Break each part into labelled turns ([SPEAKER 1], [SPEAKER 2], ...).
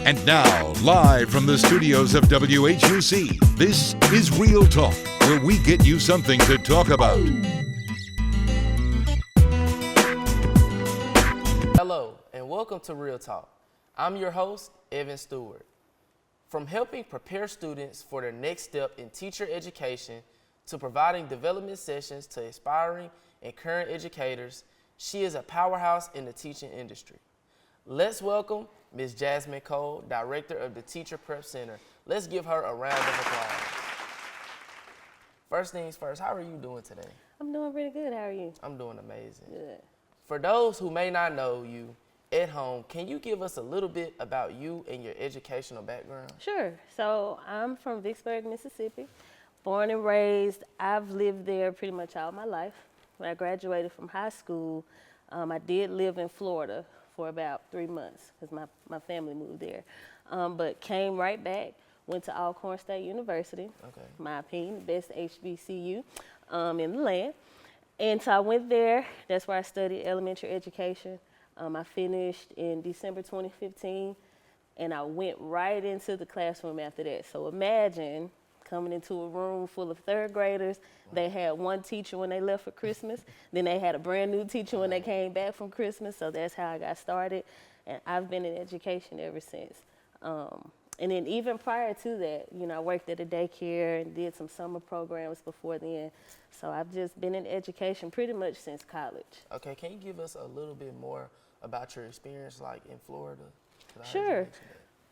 [SPEAKER 1] And now, live from the studios of WHUC, this is Real Talk, where we get you something to talk about.
[SPEAKER 2] Hello, and welcome to Real Talk. I'm your host, Evan Stewart. From helping prepare students for their next step in teacher education to providing development sessions to aspiring and current educators, she is a powerhouse in the teaching industry. Let's welcome Ms. Jazmine Cole, Director of the Teacher Prep Center. Let's give her a round of applause. First things first, how are you doing today?
[SPEAKER 3] I'm doing pretty good. How are you?
[SPEAKER 2] I'm doing amazing.
[SPEAKER 3] Good.
[SPEAKER 2] For those who may not know you at home, can you give us a little bit about you and your educational background?
[SPEAKER 3] Sure. So I'm from Vicksburg, Mississippi. Born and raised. I've lived there pretty much all my life. When I graduated from high school, I did live in Florida for about 3 months because my family moved there. But came right back, went to Alcorn State University, my opinion, the best HBCU in the land. And so I went there. That's where I studied elementary education. I finished in December 2015, and I went right into the classroom after that. So imagine coming into a room full of third graders. They had one teacher when they left for Christmas. Then they had a brand new teacher when they came back from Christmas. So that's how I got started. And I've been in education ever since. And then even prior to that, I worked at a daycare and did some summer programs before then. So I've just been in education pretty much since college.
[SPEAKER 2] Okay, can you give us a little bit more about your experience like in Florida?
[SPEAKER 3] Sure.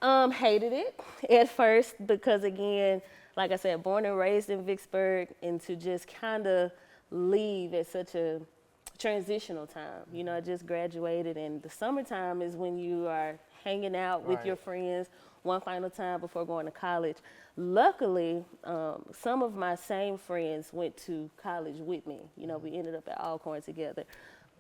[SPEAKER 3] Hated it at first because, again, like I said, born and raised in Vicksburg, and to just kind of leave at such a transitional time. I just graduated, and the summertime is when you are hanging out with your friends one final time before going to college. Luckily, some of my same friends went to college with me. We ended up at Alcorn together.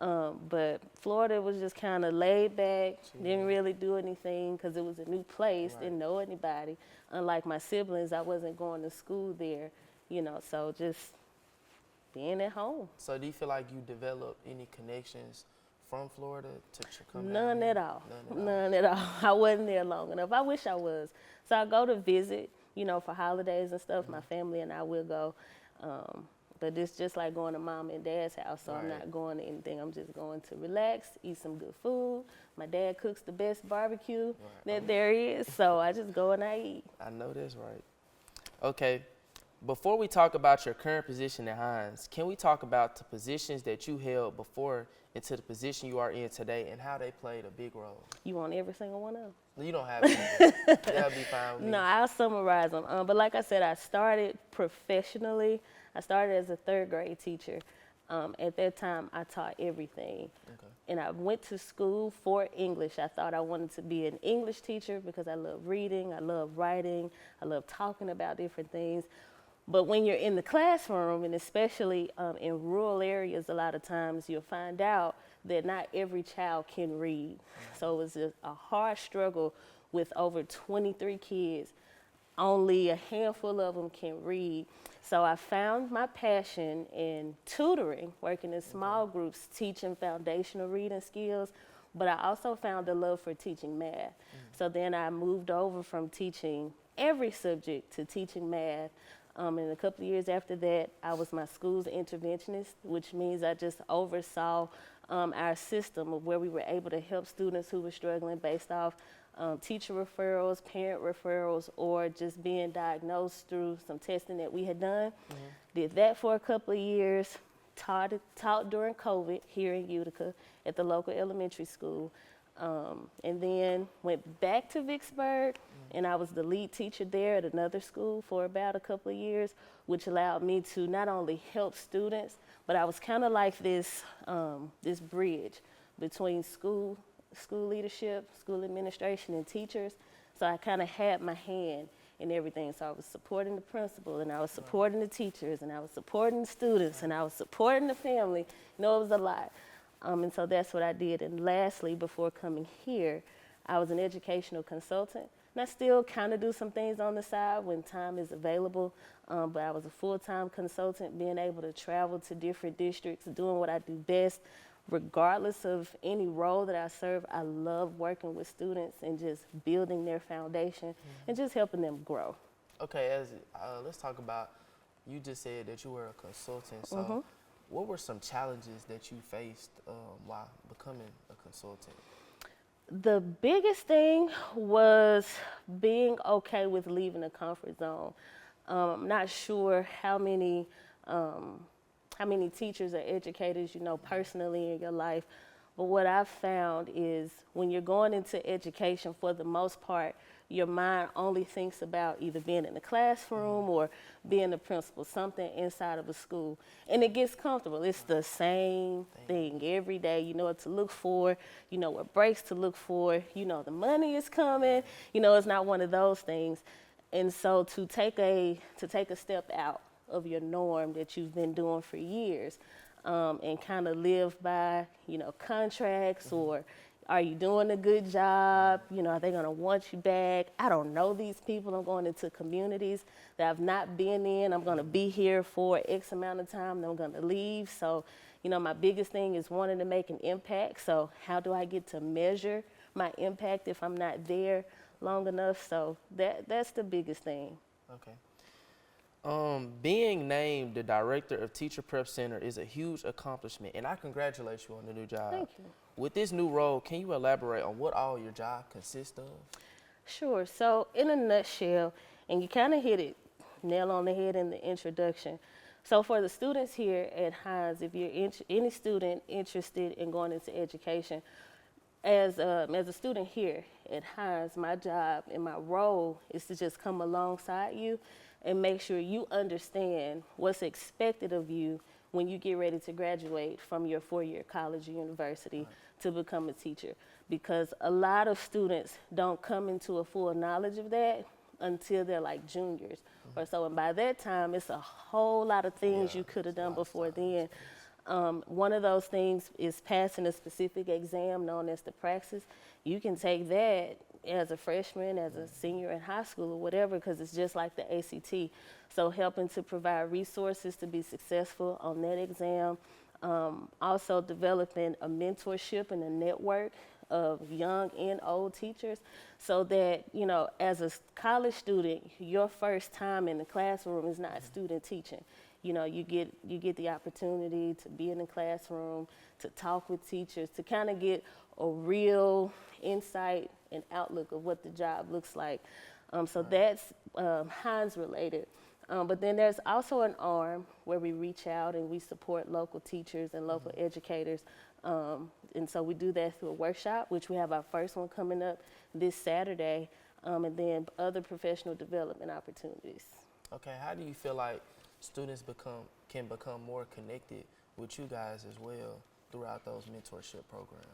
[SPEAKER 3] But Florida was just kind of laid back, didn't really do anything because it was a new place, didn't know anybody. Unlike my siblings, I wasn't going to school there, so just being at home.
[SPEAKER 2] So do you feel like you developed any connections from Florida to come
[SPEAKER 3] None
[SPEAKER 2] down
[SPEAKER 3] at all. None at all. I wasn't there long enough. I wish I was. So I go to visit, for holidays and stuff. My family and I will go. But it's just like going to mom and dad's house, so I'm not going to anything. I'm just going to relax, eat some good food. My dad cooks the best barbecue that there is, so I just go and I eat.
[SPEAKER 2] I know that's right. Okay, before we talk about your current position at Hinds, can we talk about the positions that you held before into the position you are in today and how they played a big role?
[SPEAKER 3] You want every single one of them?
[SPEAKER 2] You don't have to. That'll be fine with me.
[SPEAKER 3] No, I'll summarize them. But like I said, I started professionally. I started as a third grade teacher. At that time, I taught everything. And I went to school for English. I thought I wanted to be an English teacher because I love reading, I love writing, I love talking about different things. But when you're in the classroom, and especially in rural areas, a lot of times you'll find out that not every child can read. So it was a hard struggle with over 23 kids. Only a handful of them can read. So I found my passion in tutoring, working in small groups, teaching foundational reading skills, but I also found a love for teaching math. So then I moved over from teaching every subject to teaching math. And a couple of years after that, I was my school's interventionist, which means I just oversaw our system of where we were able to help students who were struggling based off teacher referrals, parent referrals, or just being diagnosed through some testing that we had done. Did that for a couple of years, taught during COVID here in Utica at the local elementary school. And then went back to Vicksburg, and I was the lead teacher there at another school for about a couple of years, which allowed me to not only help students, but I was kind of like this bridge between school leadership, school administration, and teachers. So I kind of had my hand in everything. So I was supporting the principal, and I was supporting the teachers, and I was supporting the students, and I was supporting the family. It was a lot. And so that's what I did. And lastly, before coming here, I was an educational consultant. And I still kind of do some things on the side when time is available. But I was a full-time consultant, being able to travel to different districts, doing what I do best, regardless of any role that I serve, I love working with students and just building their foundation and just helping them grow.
[SPEAKER 2] Okay, let's talk about, you just said that you were a consultant. So what were some challenges that you faced while becoming a consultant?
[SPEAKER 3] The biggest thing was being okay with leaving the comfort zone. I'm not sure how many teachers or educators you know personally in your life, but what I've found is when you're going into education, for the most part, your mind only thinks about either being in the classroom or being the principal, something inside of a school. And it gets comfortable. It's the same thing every day. You know what to look for. You know what breaks to look for. You know the money is coming. You know, it's not one of those things. And so to take a step out of your norm that you've been doing for years and kind of live by, you know, contracts or are you doing a good job? You know, are they going to want you back? I don't know these people. I'm going into communities that I've not been in. I'm going to be here for X amount of time, then I'm going to leave. So, you know, my biggest thing is wanting to make an impact. So how do I get to measure my impact if I'm not there long enough? So that's the biggest thing.
[SPEAKER 2] Okay. Being named the director of Teacher Prep Center is a huge accomplishment, and I congratulate you on the new job.
[SPEAKER 3] Thank you.
[SPEAKER 2] With this new role, can you elaborate on what all your job consists of?
[SPEAKER 3] Sure. So in a nutshell, and you kind of hit it nail on the head in the introduction. So for the students here at Hinds, if you're any student interested in going into education, as a student here at Hinds, my job and my role is to just come alongside you and make sure you understand what's expected of you when you get ready to graduate from your 4-year college or university to become a teacher. Because a lot of students don't come into a full knowledge of that until they're like juniors or so. And by that time, it's a whole lot of things you could have done before then. One of those things is passing a specific exam known as the Praxis. You can take that as a freshman, as a senior in high school or whatever, because it's just like the ACT. So helping to provide resources to be successful on that exam. Also developing a mentorship and a network of young and old teachers so that, you know, as a college student, your first time in the classroom is not student teaching. You know, you get the opportunity to be in the classroom, to talk with teachers, to kind of get a real insight and outlook of what the job looks like. So that's Hinds related. But then there's also an arm where we reach out and we support local teachers and local educators. And so we do that through a workshop, which we have our first one coming up this Saturday, and then other professional development opportunities.
[SPEAKER 2] Okay, how do you feel like students can become more connected with you guys as well throughout those mentorship programs?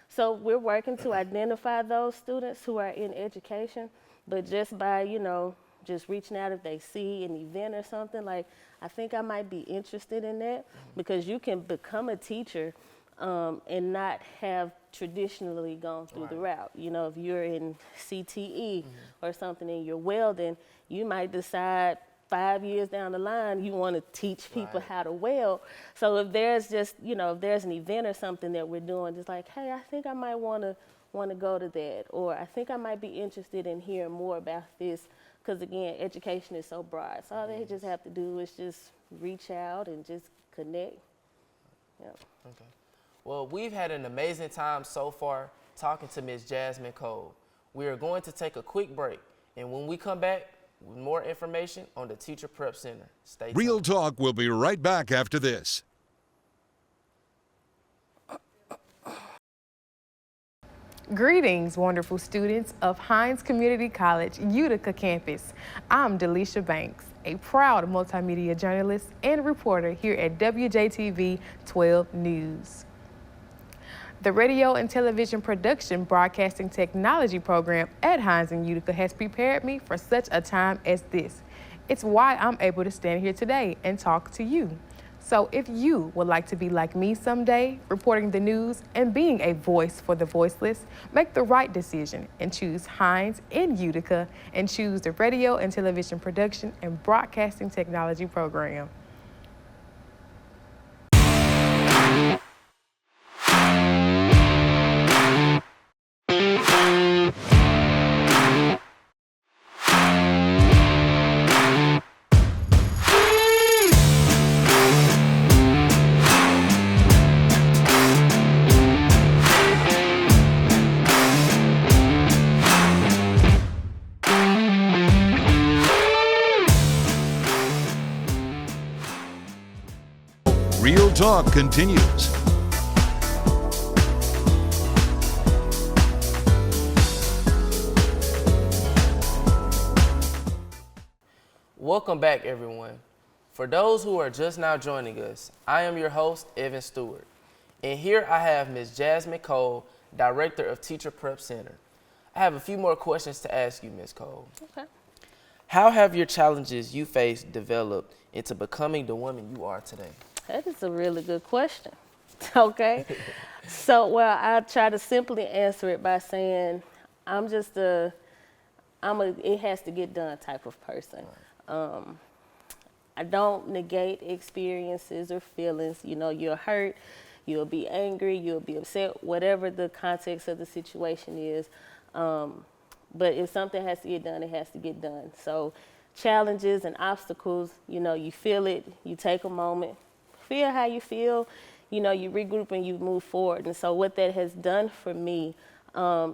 [SPEAKER 3] So we're working to identify those students who are in education, but just by, you know, just reaching out if they see an event or something, like, I think I might be interested in that, because you can become a teacher and not have traditionally gone through the route. You know, if you're in CTE or something and you're welding, you might decide 5 years down the line you want to teach people how to weld. So if there's just, you know, if there's an event or something that we're doing, just like, hey, I think I might want to go to that, or I think I might be interested in hearing more about this. Because again, education is so broad. So all they just have to do is just reach out and just connect. Yep.
[SPEAKER 2] Okay. Well, we've had an amazing time so far talking to Ms. Jazmine Cole. We are going to take a quick break, and when we come back with more information on the Teacher Prep Center, stay tuned.
[SPEAKER 1] Real Talk will be right back after this.
[SPEAKER 4] Greetings, wonderful students of Hinds Community College, Utica Campus. I'm Delisha Banks, a proud multimedia journalist and reporter here at WJTV 12 News. The Radio and Television Production Broadcasting Technology program at Hinds in Utica has prepared me for such a time as this. It's why I'm able to stand here today and talk to you. So if you would like to be like me someday, reporting the news and being a voice for the voiceless, make the right decision and choose Hinds in Utica and choose the Radio and Television Production and Broadcasting Technology program.
[SPEAKER 1] Talk continues.
[SPEAKER 2] Welcome back, everyone. For those who are just now joining us, I am your host, Evan Stewart. And here I have Ms. Jazmine Cole, Director of Teacher Prep Center. I have a few more questions to ask you, Ms. Cole.
[SPEAKER 3] Okay.
[SPEAKER 2] How have your challenges you faced developed into becoming the woman you are today?
[SPEAKER 3] That is a really good question. Okay. So, well, I try to simply answer it by saying I'm a it has to get done type of person. I don't negate experiences or feelings. You know, you'll hurt, you'll be angry, you'll be upset, whatever the context of the situation is. But if something has to get done, it has to get done. So challenges and obstacles, you know, you feel it, you take a moment, feel how you feel, you know, you regroup and you move forward. And so what that has done for me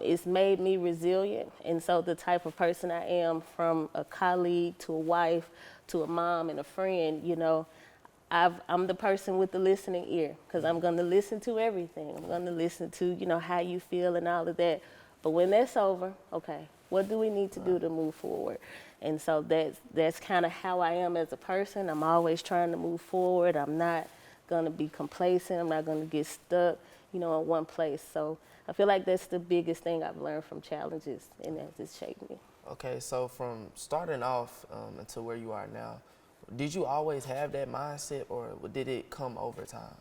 [SPEAKER 3] is made me resilient. And so the type of person I am, from a colleague to a wife to a mom and a friend, you know, I'm the person with the listening ear, because I'm going to listen to everything. I'm going to listen to, you know, how you feel and all of that. But when that's over, okay, what do we need to do to move forward? And so that's kind of how I am as a person. I'm always trying to move forward. I'm not going to be complacent. I'm not going to get stuck, you know, in one place. So I feel like that's the biggest thing I've learned from challenges, and that has shaped me.
[SPEAKER 2] Okay, so from starting off until where you are now, did you always have that mindset, or did it come over time?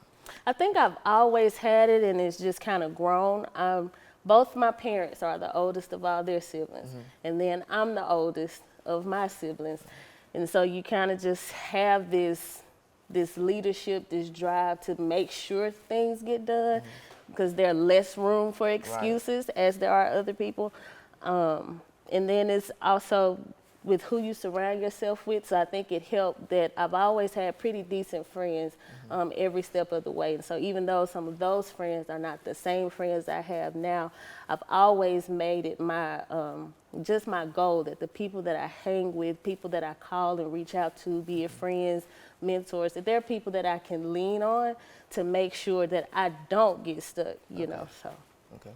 [SPEAKER 3] I think I've always had it, and it's just kind of grown. Both my parents are the oldest of all their siblings, and then I'm the oldest of my siblings. And so you kind of just have this leadership, this drive to make sure things get done, because there's less room for excuses, as there are other people. And then it's also with who you surround yourself with. So I think it helped that I've always had pretty decent friends every step of the way. And so even though some of those friends are not the same friends I have now, I've always made it my just my goal that the people that I hang with, people that I call and reach out to, be it friends, mentors, that they're people that I can lean on to make sure that I don't get stuck, you know, so.
[SPEAKER 2] Okay.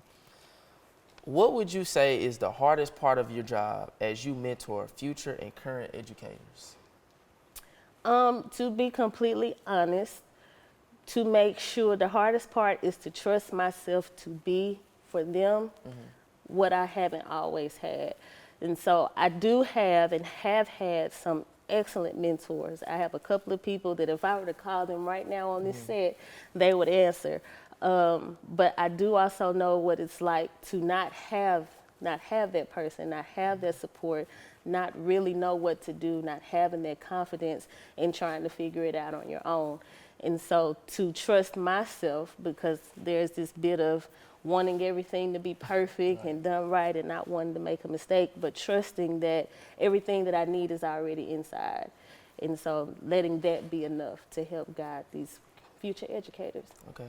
[SPEAKER 2] What would you say is the hardest part of your job as you mentor future and current educators?
[SPEAKER 3] To be completely honest, to make sure the hardest part is to trust myself to be for them what I haven't always had. And so I do have and have had some excellent mentors. I have a couple of people that if I were to call them right now on this set, they would answer. But I do also know what it's like to not have that person, not have that support, not really know what to do, not having that confidence in trying to figure it out on your own. And so to trust myself, because there's this bit of wanting everything to be perfect and done right and not wanting to make a mistake, but trusting that everything that I need is already inside. And so letting that be enough to help guide these future educators.
[SPEAKER 2] Okay.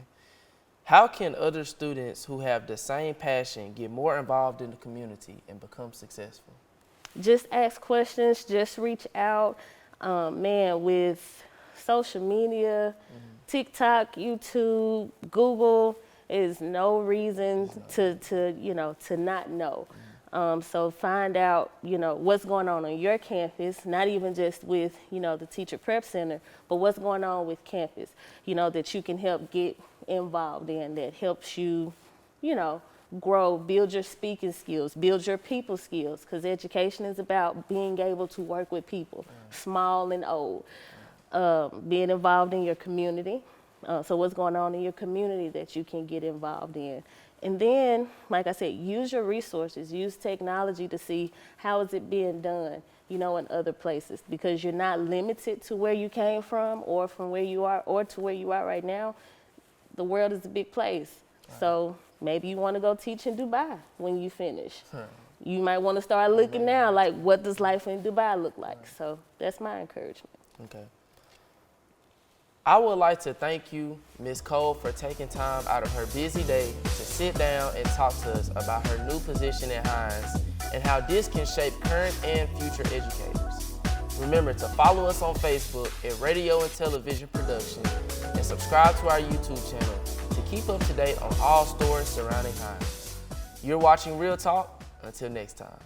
[SPEAKER 2] How can other students who have the same passion get more involved in the community and become successful?
[SPEAKER 3] Just ask questions, just reach out. With social media, TikTok, YouTube, Google, is no reason to not know. So find out, what's going on your campus, not even just with, the Teacher Prep Center, but what's going on with campus, that you can help get involved in, that helps you, grow, build your speaking skills, build your people skills, because education is about being able to work with people, small and old, being involved in your community. So what's going on in your community that you can get involved in. And then, like I said, use your resources, use technology to see how is it being done, in other places, because you're not limited to where you came from or from where you are or to where you are right now. The world is a big place. Right. So maybe you want to go teach in Dubai when you finish. You might want to start looking now, like, what does life in Dubai look like? Right. So that's my encouragement.
[SPEAKER 2] Okay. I would like to thank you, Ms. Cole, for taking time out of her busy day to sit down and talk to us about her new position at Hinds and how this can shape current and future educators. Remember to follow us on Facebook at Radio and Television Production and subscribe to our YouTube channel to keep up to date on all stories surrounding Hinds. You're watching Real Talk. Until next time.